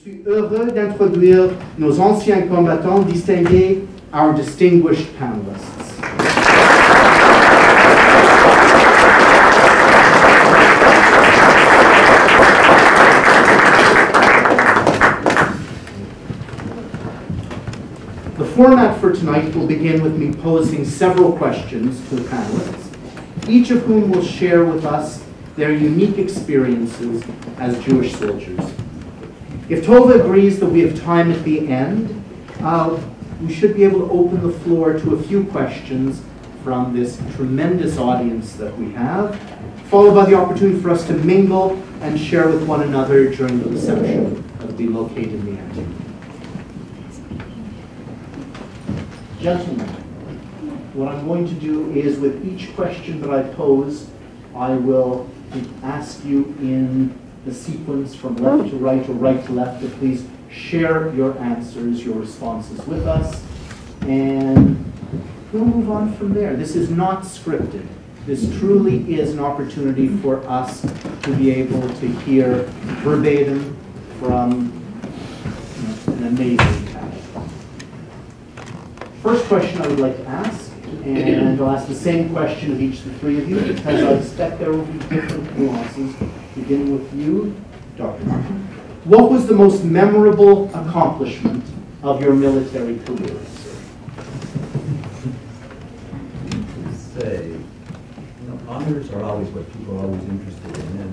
suis heureux d'introduire nos anciens combattants distingués, our distinguished panelists. The format for tonight will begin with me posing several questions to the panelists, each of whom will share with us their unique experiences as Jewish soldiers. If Tova agrees that we have time at the end, we should be able to open the floor to a few questions from this tremendous audience that we have, followed by the opportunity for us to mingle and share with one another during the reception that will be located in the ante. Gentlemen, what I'm going to do is with each question that I pose, I will ask you in the sequence from left to right or right to left to please share your answers, your responses with us, and we'll move on from there. This is not scripted. This truly is an opportunity for us to be able to hear verbatim from an amazing panel. First question I would like to ask, and I'll ask the same question of each of the three of you because I expect there will be different nuances. Beginning with you, Dr. Martin. What was the most memorable accomplishment of your military career, sir? Say, honors are always what people are always interested in, and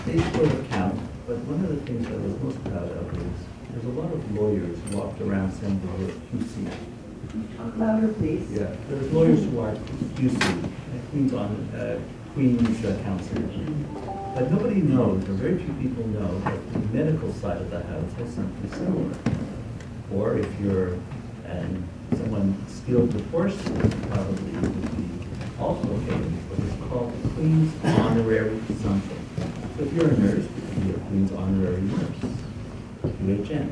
they sort of count, but one of the things I was most proud of is there's a lot of lawyers who walked around saying they were QC. Louder, please. Yeah, there's lawyers who are QC, Queen's Counsel. But nobody knows, or very few people know, that the medical side of the house has something similar. Or if you're someone skilled with horses, probably would be also okay with what is called the Queen's Honorary something. So if you're a nurse, you can be a Queen's Honorary Nurse, QHN.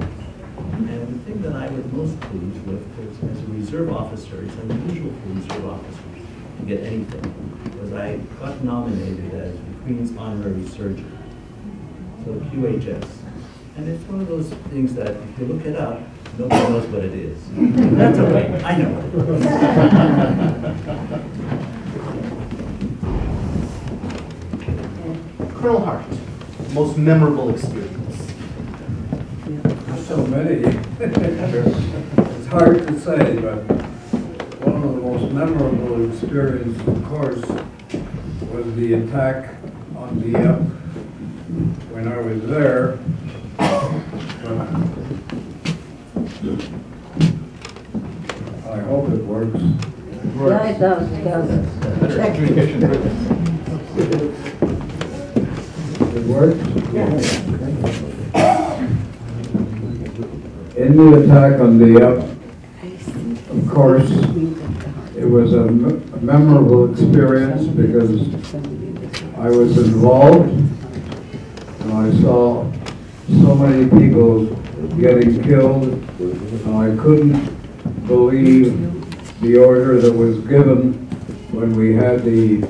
And the thing that I was most pleased with was, as a reserve officer, it's unusual for reserve officers to get anything, was I got nominated as the Queen's Honorary Surgeon, so QHS. And it's one of those things that if you look it up, nobody knows what it is. That's okay, I know what it is. Colonel Hart, most memorable experience. There's so many. It's hard to say, but one of the most memorable experiences, of course, was the attack on Dieppe when I was there. I hope it works. Yeah, it does. It does. It works? Yeah. In the attack on Dieppe, of course, it was a memorable experience because I was involved and I saw so many people getting killed, and I couldn't believe the order that was given when we had the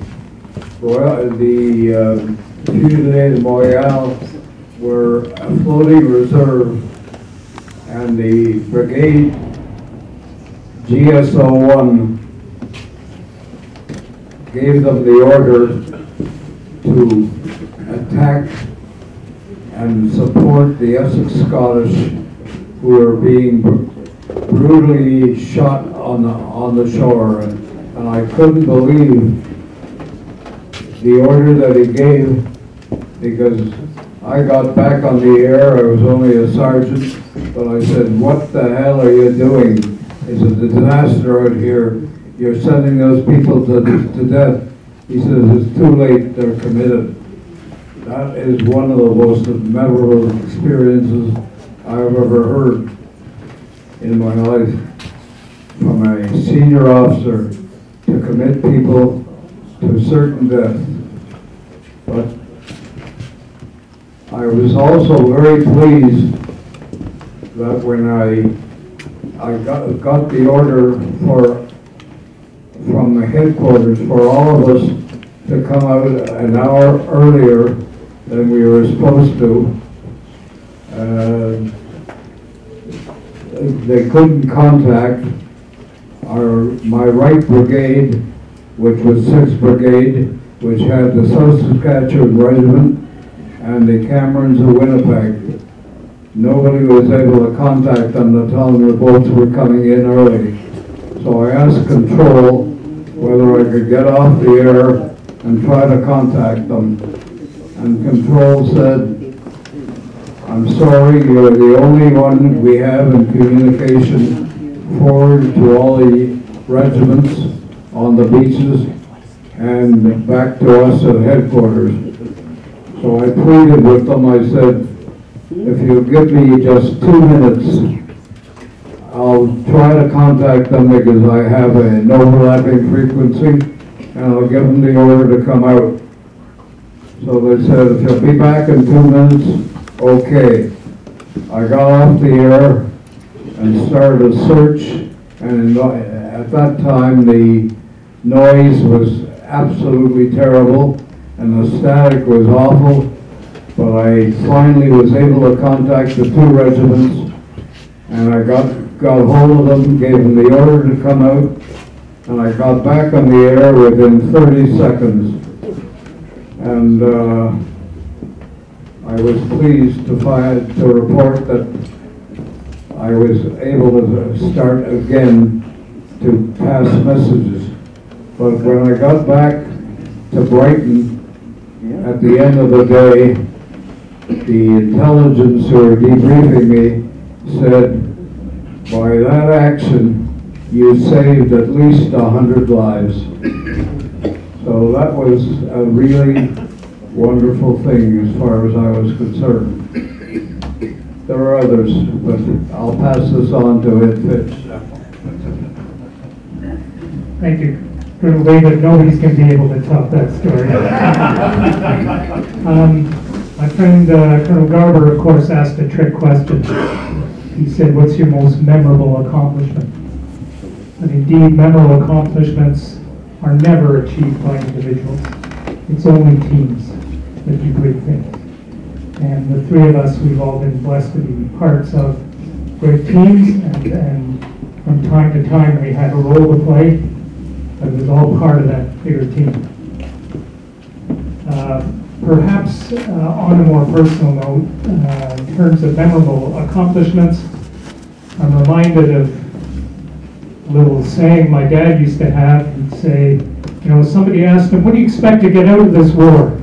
Fusiliers de Montreal were a floating reserve, and the brigade GSO-1 gave them the order to attack and support the Essex Scottish, who were being brutally shot on the shore, and I couldn't believe the order that he gave, because I got back on the air. I was only a sergeant, but I said, "What the hell are you doing? It's a disaster out here. You're sending those people to death." He says, "It's too late. They're committed." That is one of the most memorable experiences I've ever heard in my life, from a senior officer to commit people to certain death. But I was also very pleased that when I got the order from the headquarters for all of us to come out an hour earlier than we were supposed to, They couldn't contact my right brigade, which was 6th Brigade, which had the South Saskatchewan Regiment and the Camerons of Winnipeg. Nobody was able to contact them to tell them the boats were coming in early. So I asked Control whether I could get off the air and try to contact them. And Control said, "I'm sorry, you're the only one we have in communication forward to all the regiments on the beaches and back to us at headquarters." So I pleaded with them. I said, "If you give me just 2 minutes, I'll try to contact them because I have an overlapping frequency, and I'll give them the order to come out." So they said, "If you'll be back in 2 minutes, okay." I got off the air and started a search, and at that time the noise was absolutely terrible and the static was awful, but I finally was able to contact the 2 regiments, and I got hold of them, gave them the order to come out, and I got back on the air within 30 seconds. And I was pleased to report that I was able to start again to pass messages. But when I got back to Brighton at the end of the day, the intelligence who were debriefing me said, "By that action, you saved at least 100 lives." So that was a really wonderful thing as far as I was concerned. There are others, but I'll pass this on to Ed Fitch. Thank you, Colonel David. Nobody's going to be able to top that story. My friend Colonel Garber, of course, asked a trick question. He said, "What's your most memorable accomplishment?" And indeed, memorable accomplishments are never achieved by individuals. It's only teams that do great things. And the 3 of us, we've all been blessed to be parts of great teams, and from time to time we had a role to play, but it was all part of that bigger team. Perhaps on a more personal note, in terms of memorable accomplishments, I'm reminded of a little saying my dad used to have. He'd say, you know, somebody asked him, "What do you expect to get out of this war?"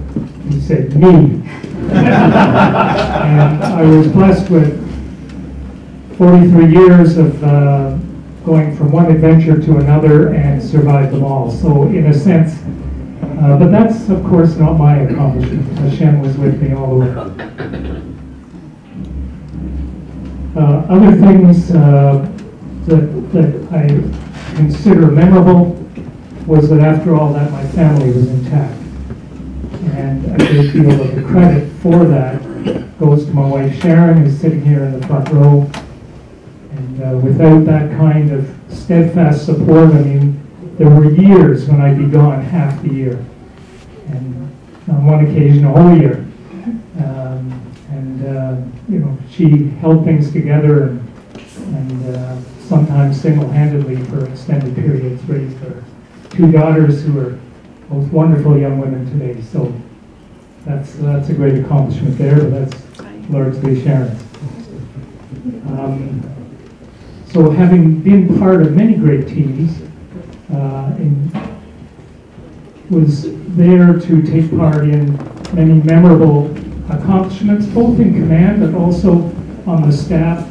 He said, "Me." And I was blessed with 43 years of going from one adventure to another and survived them all. So in a sense, but that's of course not my accomplishment. Hashem was with me all the way. Other things that I consider memorable was that after all that my family was intact. And a great deal of the credit for that goes to my wife Sharon, who's sitting here in the front row. And without that kind of steadfast support, I mean, there were years when I'd be gone half the year, and on one occasion a whole year. You know, she held things together and sometimes single-handedly for extended periods raised her 2 daughters who are both wonderful young women today. So that's a great accomplishment there, but that's largely Sharon's. So having been part of many great teams, was there to take part in many memorable accomplishments, both in command but also on the staff,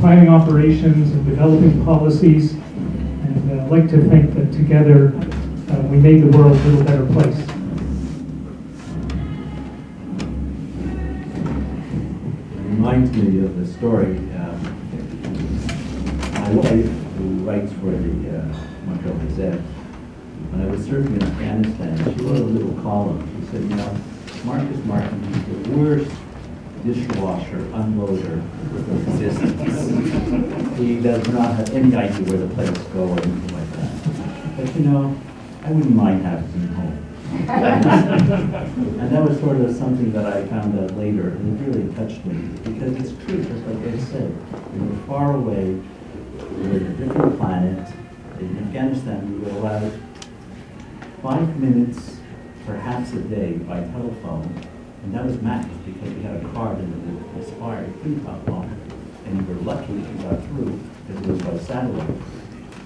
planning operations and developing policies. And I'd like to think that together we made the world a little better place. It reminds me of the story. My wife, who writes for the Montreal Gazette, when I was serving in Afghanistan, she wrote a little column. She said, you know, Marcus Martin is the worst dishwasher unloader in existence. He does not have any idea where the plates go or anything like that. But you know, I wouldn't mind having him home. And that was sort of something that I found out later, and it really touched me, because it's true, just like they said. We were far away, we were in a different planet. In Afghanistan, we were allowed 5 minutes, perhaps a day, by telephone, and that was max because we had a card and it would expire. You couldn't talk longer, and you were lucky if you got through because it was by satellite.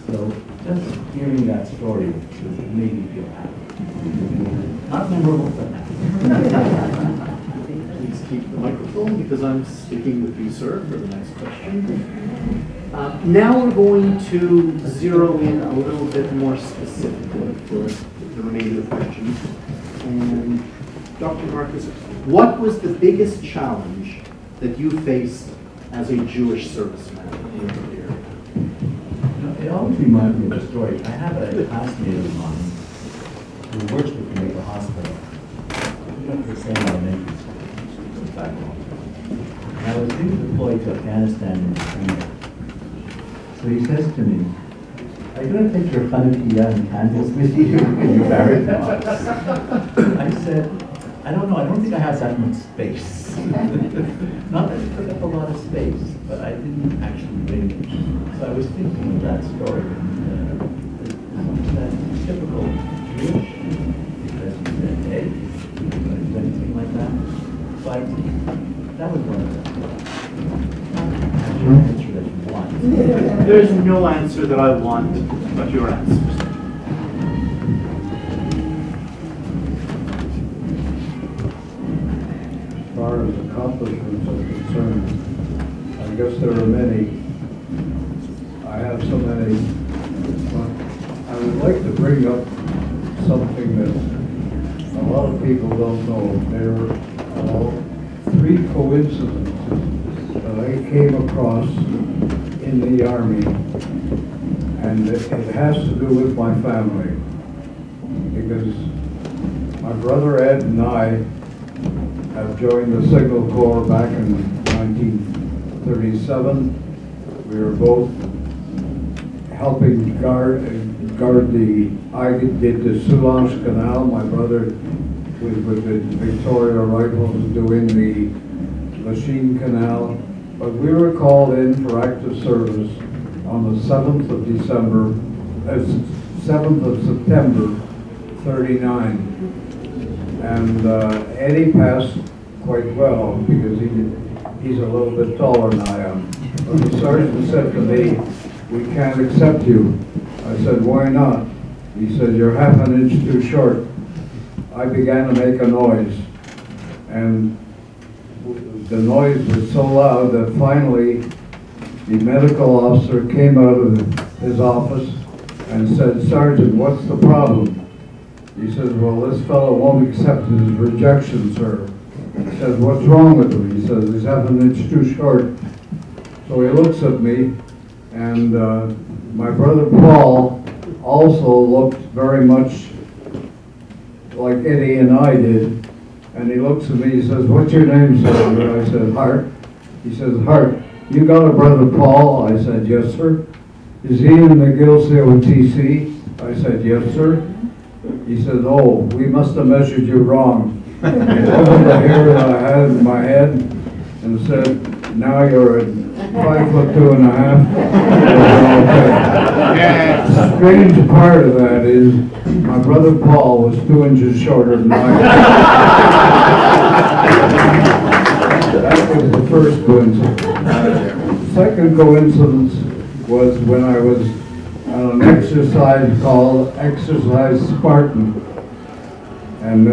So just hearing that story made me feel happy. Not memorable, but happy. Please keep the microphone because I'm speaking with you, sir, for the next question. Now we're going to zero in a little bit more specifically for the remainder of the questions. And Dr. Marcus, what was the biggest challenge that you faced as a Jewish serviceman in your career? It always reminds me of a story. I have a classmate of mine who works with me at the hospital. We went to the same elementary school, back home. And I was being deployed to Afghanistan in December. So he says to me, "Are you going to take your Hanukkah and candles with you when you bury them?" I said, "I don't know. I don't think I have that much space." Not that it took up a lot of space, but I didn't actually bring it. So I was thinking of that story. That's typical Jewish, because he said, "Hey, you going to do anything like that?" But that was one of them. Answer that you want. There's no answer that I want, but your answers. As far as accomplishments are concerned, I guess there are many. I have so many. But I would like to bring up something that a lot of people don't know. There are 3 coincidences that I came across in the Army, and it has to do with my family, because my brother Ed and I have joined the Signal Corps back in 1937. We were both helping guard I did the Soulange Canal. My brother was with the Victoria Rifles doing the Lachine Canal. But we were called in for active service on the 7th of December, 7th of September, 39. And Eddie passed quite well because he's a little bit taller than I am. But the sergeant said to me, "We can't accept you." I said, "Why not?" He said, "You're half an inch too short." I began to make a noise, and the noise was so loud that finally the medical officer came out of his office and said, "Sergeant, what's the problem?" He says, "Well, this fellow won't accept his rejection, sir." He says, "What's wrong with him?" He says, "He's half an inch too short." So he looks at me, and my brother Paul also looked very much like Eddie and I did. And he looks at me, he says, "What's your name, sir?" And I said, "Hart." He says, "Hart, you got a brother Paul?" I said, "Yes, sir." "Is he in the GILSEOTC?" I said, "Yes, sir." He said, "Oh, we must have measured you wrong." He opened the hair that I had in my head and said, "Now you're at 5'2½". The strange part of that is my brother Paul was 2 inches shorter than I was. That was the first coincidence. The second coincidence was when I was on an exercise called Exercise Spartan. And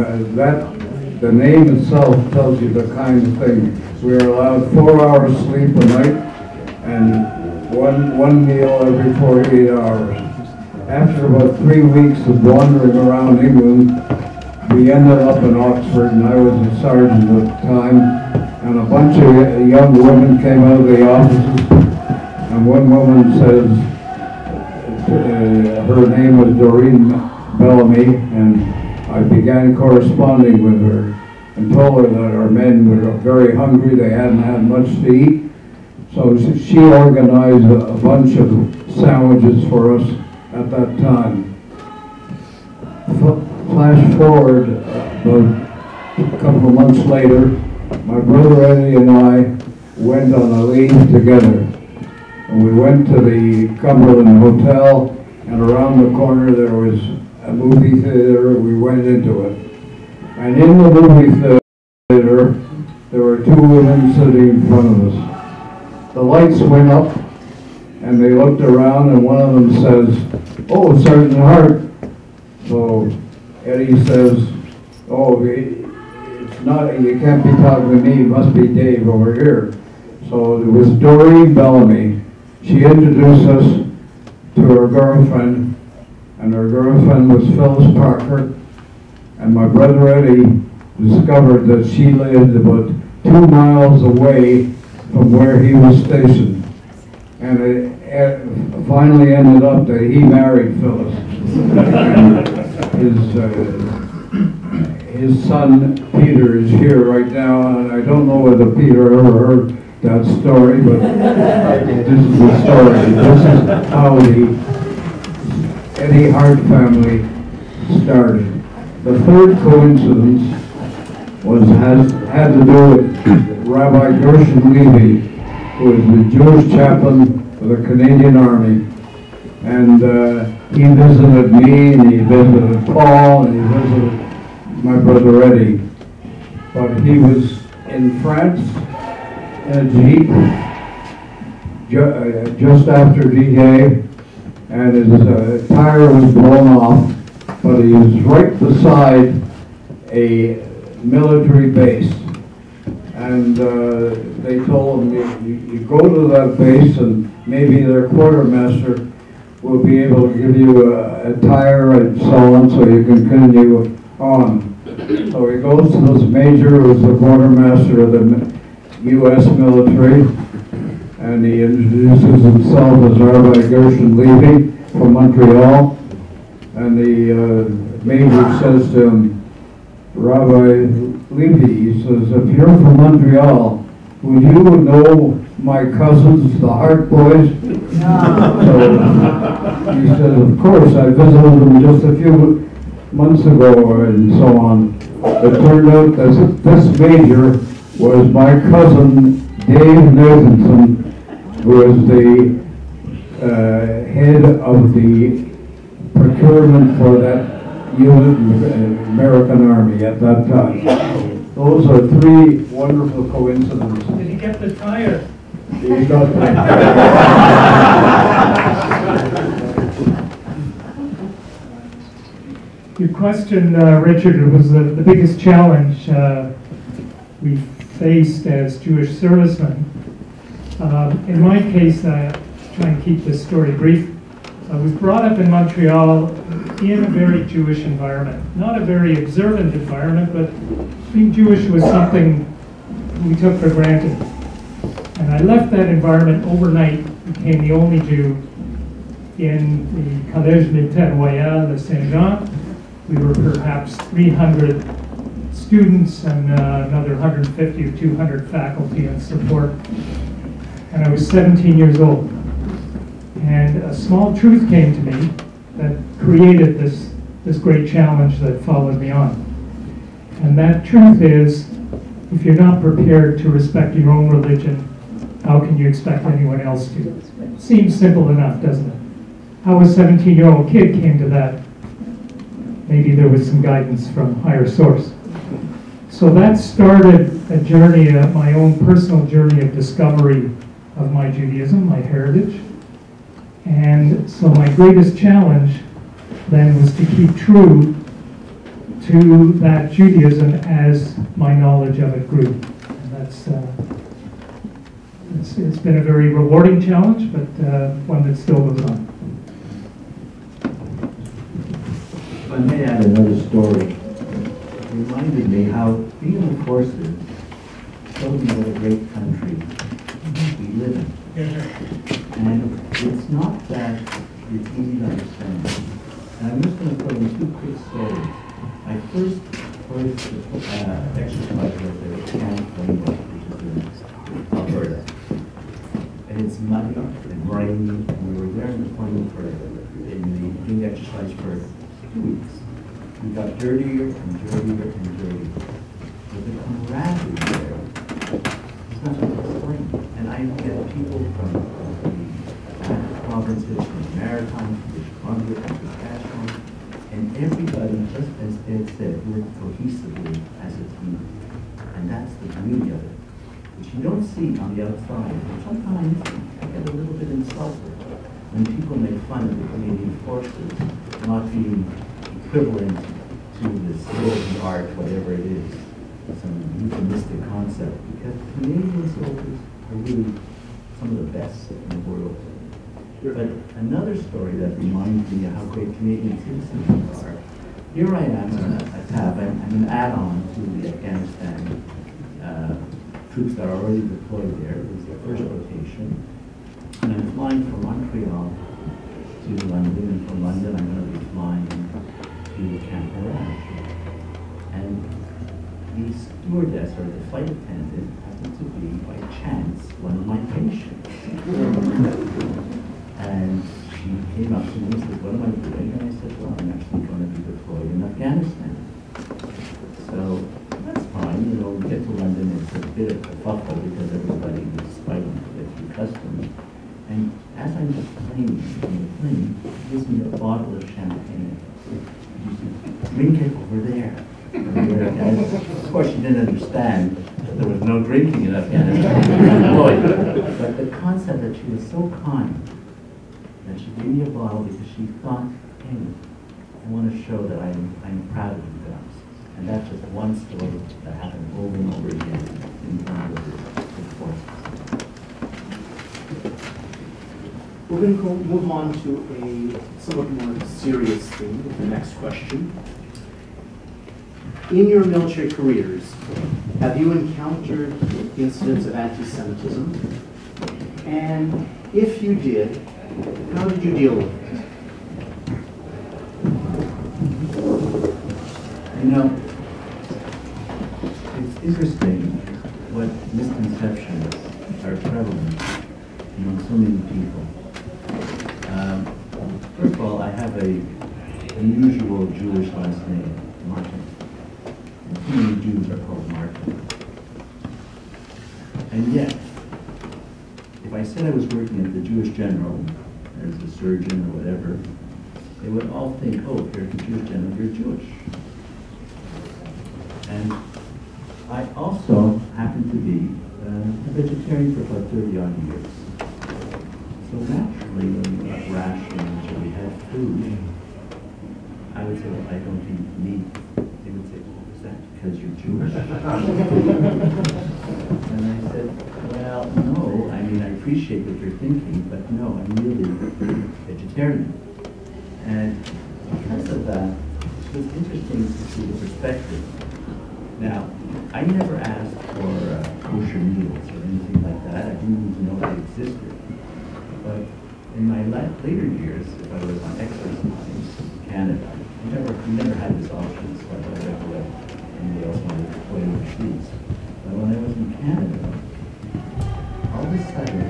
the name itself tells you the kind of thing. We were allowed 4 hours sleep a night and one meal every 48 hours. After about 3 weeks of wandering around England, we ended up in Oxford, and I was a sergeant at the time, and a bunch of young women came out of the offices, and one woman says, her name was Doreen Bellamy, and I began corresponding with her and told her that our men were very hungry, they hadn't had much to eat. So she organized a bunch of sandwiches for us at that time. flash forward about a couple of months later, my brother Eddie and I went on a leave together. And we went to the Cumberland Hotel, and around the corner there was a movie theater. We went into it. And in the movie theater, there were two women sitting in front of us. The lights went up, and they looked around, and one of them says, "Oh, Sergeant Hart." So Eddie says, "Oh, it's not, you can't be talking to me, it must be Dave over here." So it was Doreen Bellamy. She introduced us to her girlfriend, and her girlfriend was Phyllis Parker, and my brother Eddie discovered that she lived about 2 miles away from where he was stationed. And it finally ended up that he married Phyllis. His son Peter is here right now, and I don't know whether Peter ever heard that story, but this is the story. This is how the Eddie Hart family started. The third coincidence had to do with Rabbi Gershon Levy, who was the Jewish chaplain of the Canadian Army. And he visited me, and he visited Paul, and he visited my brother Eddie. But he was in France in a Jeep just after D-Day, and his tire was blown off, but he was right beside a military base. And they told him, you go to that base and maybe their quartermaster will be able to give you a tire and so on, so you can continue on. So he goes to this major who was the quartermaster of the U.S. military, and he introduces himself as Rabbi Gershon Levy from Montreal. And the major says to him, "Rabbi Levy," he says, "if you're from Montreal, would you know my cousins, the Hart boys?" So he said, "Of course, I visited them just a few months ago," and so on. It turned out that this major was my cousin Dave Nathanson, who was the head of the procurement for that unit in the American Army at that time. Those are three wonderful coincidences. Did he get the tire? He got that. Your question, Richard, was the biggest challenge we faced as Jewish servicemen. In my case, I try and keep this story brief. I was brought up in Montreal in a very Jewish environment. Not a very observant environment, but being Jewish was something we took for granted. And I left that environment overnight, became the only Jew in the Collège Militaire Royal de Saint-Jean. We were perhaps 300 students and another 150 or 200 faculty and support. And I was 17 years old. And a small truth came to me that created this great challenge that followed me on. And that truth is, if you're not prepared to respect your own religion, how can you expect anyone else to? It seems simple enough, doesn't it? How a 17-year-old kid came to that, maybe there was some guidance from higher source. So that started a journey, my own personal journey of discovery of my Judaism, my heritage. And so my greatest challenge then was to keep true to that Judaism as my knowledge of it grew. And that's it's been a very rewarding challenge, but one that still goes on. If I may add another story, it reminded me how being in the forces showed me what a great country we live in. And it's not that it's easy to understand. And I'm just going to put in two quick stories. I first exercise with the Camp Rainbow, which is in Alberta. And it's muddy and rainy, and we were there in the doing the exercise for 2 weeks. We got dirtier and dirtier and dirtier. But the camaraderie there is nothing to explain. And I get people from the provinces, from the Maritimes, from British Columbia, from Saskatchewan, and everybody, just as Ed said, worked cohesively as a team. And that's the beauty of it, which you don't see on the outside. And sometimes I get a little bit insulted when people make fun of the Canadian forces not being equivalent to the skill, the art, whatever it is, some euphemistic concept, because Canadian soldiers are really some of the best in the world. But another story that reminds me of how great Canadian citizens are. Here I am on a tab. I'm an add-on to the Afghanistan troops that are already deployed there. It was the first rotation. And I'm flying from Montreal to London, and from London I'm going to be flying to Camp Mirage. And the stewardess, or the flight attendant, happened to be, by chance, one of my patients. And she came up to me and said, "What am I doing?" And I said, "Well, I'm actually going to be deployed in Afghanistan." So that's fine, you know, we get to London, it's a bit of a kerfuffle because everybody is fighting to get through customs. And as I'm just playing on the plane, she gives me a bottle of champagne. She said, "Drink it over there." And of course, she didn't understand that there was no drinking in Afghanistan. But the concept that she was so kind that she gave me a bottle because she thought, "Hey, I want to show that I'm proud of you guys." And that's just one story that happened over and over again in front of the forces. We're going to move on to a somewhat more serious thing with the next question. In your military careers, have you encountered incidents of anti-Semitism? And if you did, how did you deal with it? You know, it's interesting what misconceptions are prevalent among so many people. First of all, I have an unusual Jewish last name, Martin. And too many Jews are called Martin. And yet, if I said I was working at the Jewish General as a surgeon or whatever, they would all think, "Oh, if you're at the Jewish General, you're Jewish." And I also happen to be a vegetarian for about 30-odd years. So naturally, when we got rations or we had food, I would say, "Well, I don't eat meat." They would say, "Oh, is that because you're Jewish?" And I said, "Well, no. I mean, I appreciate what you're thinking, but no, I'm really vegetarian." And because of that, it was interesting to see the perspective. Now, I never asked for kosher meals or anything like that. I didn't even know they existed. But in my later years, if I was on exercise in Canada, we never had this option, so I don't recollect anybody else wanted to play overseas. But when I was in Canada, all of a sudden,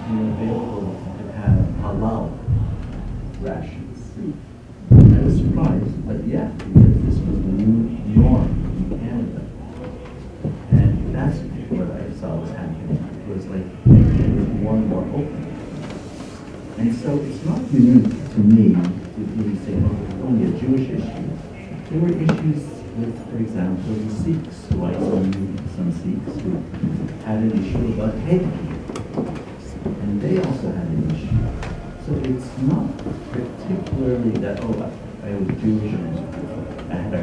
we were available to have halal rations. I was surprised, but yeah, because this was the new norm in Canada. And that's what I saw was happening. It was like, it was more and more open. And so it's not unique to me to really say, "Oh, it's only a Jewish issue." There were issues with, for example, the Sikhs, who I saw some Sikhs who had an issue about headgear. And they also had an issue. So it's not particularly that, "Oh, I was Jewish and I had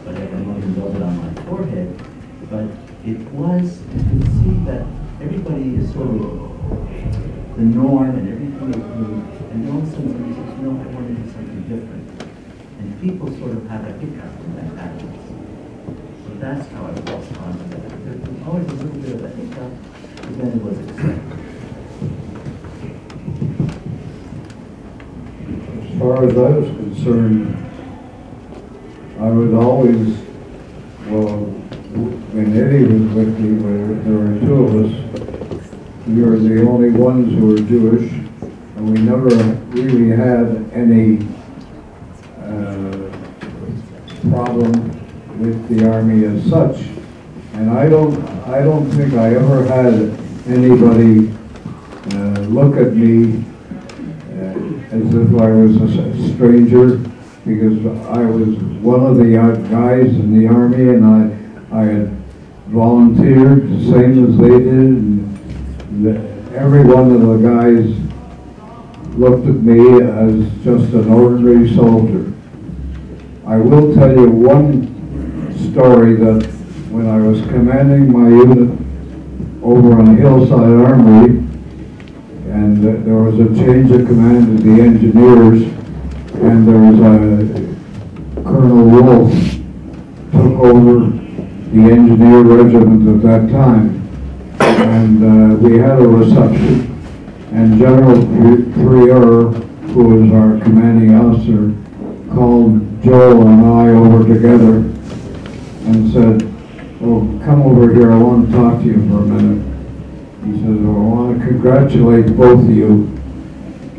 whatever, I'm not even velvet on my forehead," but it was, you can see that everybody is sort of the norm and everything is new, and all of a sudden somebody says, "No, I want to do something different." And people sort of have a hiccup when that happens. So that's how I would respond to that. There was always a little bit of a hiccup, but then it was accepted. As far as I was concerned, I was always, well, when Eddie was with me, there were two of us, we were the only ones who were Jewish, and we never really had any problem with the Army as such. And I don't think I ever had anybody look at me as if I was a stranger, because I was one of the guys in the Army, and I had volunteered the same as they did, and every one of the guys looked at me as just an ordinary soldier. I will tell you one story that when I was commanding my unit over on Hillside Armory, and there was a change of command of the engineers, and there was a Colonel Wolf took over the engineer regiment at that time, and we had a reception, and General Prieur, who was our commanding officer, called Joe and I over together and said, "Oh, come over here, I want to talk to you for a minute." He said, "Oh, I want to congratulate both of you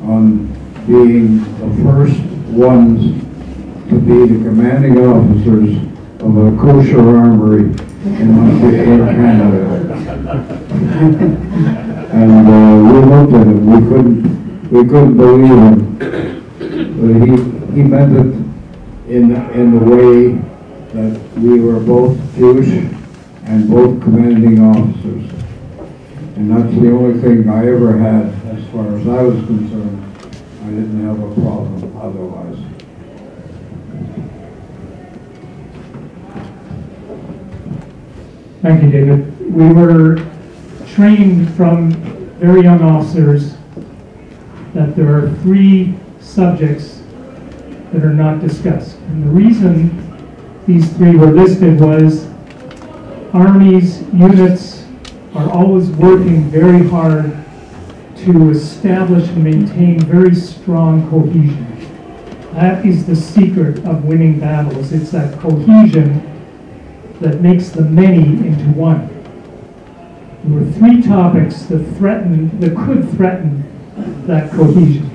on being the first ones to be the commanding officers of a kosher armory in Canada." And we looked at it, we couldn't believe him. But he meant it in the way that we were both Jewish and both commanding officers. And that's the only thing I ever had, as far as I was concerned. I didn't have a problem otherwise. Thank you, David. We were trained from very young officers that there are 3 subjects that are not discussed. And the reason these 3 were listed was armies, units are always working very hard to establish and maintain very strong cohesion. That is the secret of winning battles. It's that cohesion that makes the many into one. There were 3 topics that could threaten that cohesion.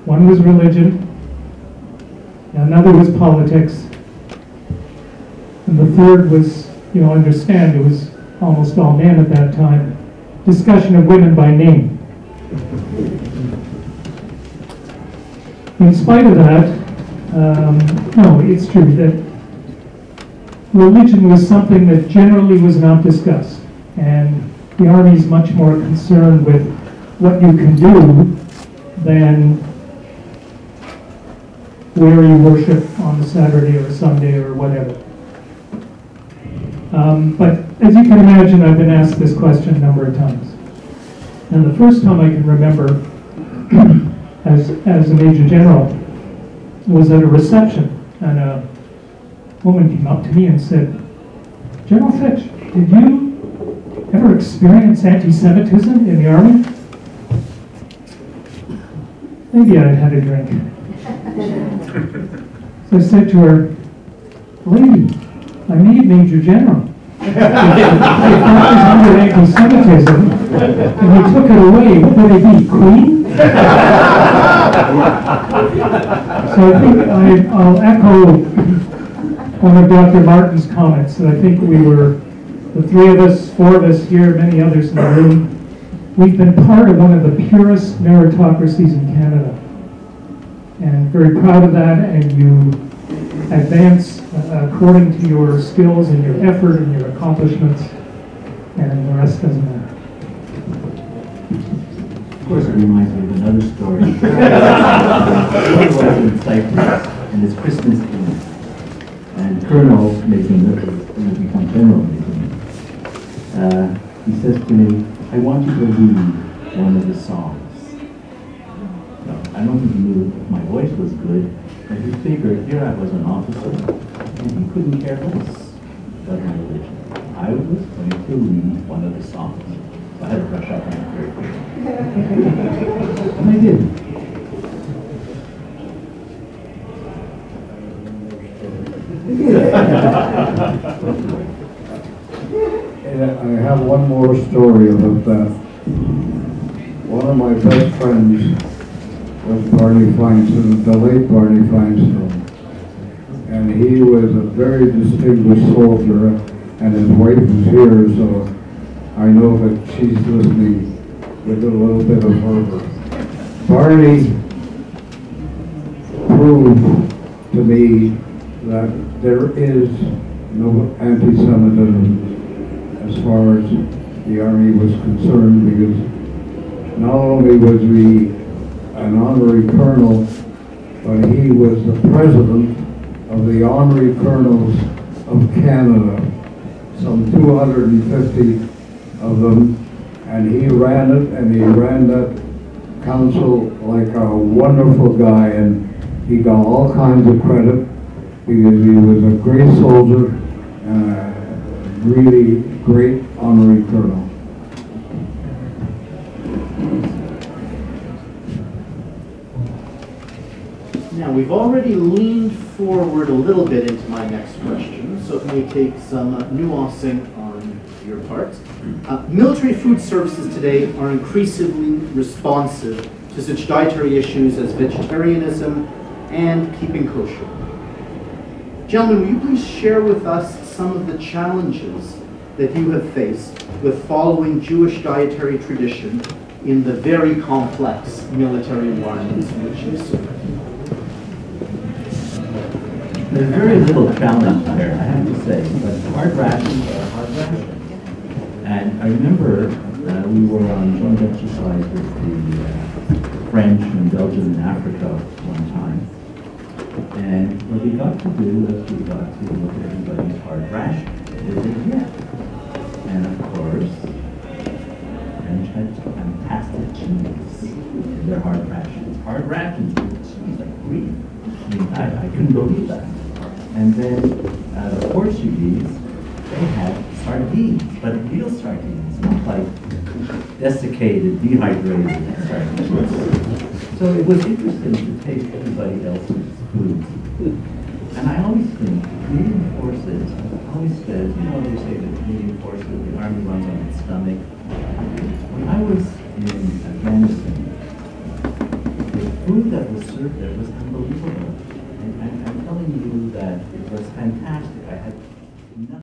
One was religion, another was politics, and the third was, understand, it was almost all men at that time, discussion of women by name. In spite of that, no, it's true that religion was something that generally was not discussed, and the Army is much more concerned with what you can do than where you worship on a Saturday or a Sunday or whatever. But as you can imagine, I've been asked this question a number of times. And the first time I can remember as a Major General was at a reception, and a woman came up to me and said, "General Fitch, did you ever experience anti-Semitism in the Army?" Maybe I'd had a drink. So I said to her, "Lady, I made Major General. If that was under anti-Semitism, and you took it away, what would it be, Queen?" So I think I'll echo one of Dr. Martin's comments, that I think we were, the 3 of us, 4 of us here, many others in the room, we've been part of one of the purest meritocracies in Canada. And very proud of that, and you advance according to your skills and your effort and your accomplishments, and the rest doesn't matter. Of course, it reminds me of another story. I was in Cyprus, and it's Christmas Eve, and Colonel making it will become General making he says to me, "I want you to read one of the songs." No, I don't think he knew if my voice was good, but he figured here I was an officer, and he couldn't care less about my religion. I was going to read one of the songs. So I had to brush up on it very quickly. And I did. I have one more story about that. One of my best friends was Barney Feinstein, the late Barney Feinstein. he was a very distinguished soldier, and his wife is here, so I know that she's listening with a little bit of fervor. Barney proved to me that there is no anti-Semitism as far as the Army was concerned, because not only was he an honorary colonel, but he was the president of the honorary colonels of Canada, some 250 of them, and he ran it, and he ran that council like a wonderful guy, and he got all kinds of credit because he was a great soldier and a really great honorary colonel. Now, we've already leaned forward a little bit into my next question, so it may take some nuancing on your part. Military food services today are increasingly responsive to such dietary issues as vegetarianism and keeping kosher. Gentlemen, will you please share with us some of the challenges that you have faced with following Jewish dietary tradition in the very complex military environments in which you serve? There's very little challenge there, I have to say, but hard rations are hard rations. And I remember we were on joint exercise with the French and Belgium in Africa one time. And what we got to do was we got to look at everybody's hard rations that they get. And of course, French had fantastic cheese in their hard rations. Hard rations with cheese, like Greek. I mean, I couldn't believe that. And then the Portuguese, they had sardines, but real sardines, not like desiccated, dehydrated sardines. So it was interesting to taste everybody else's foods. And I always think Canadian forces always says, you know, they say that Canadian forces, the Army runs on its stomach. When I was in Afghanistan, the food that was served there was unbelievable. And I'm telling you that it was fantastic. I had nothing.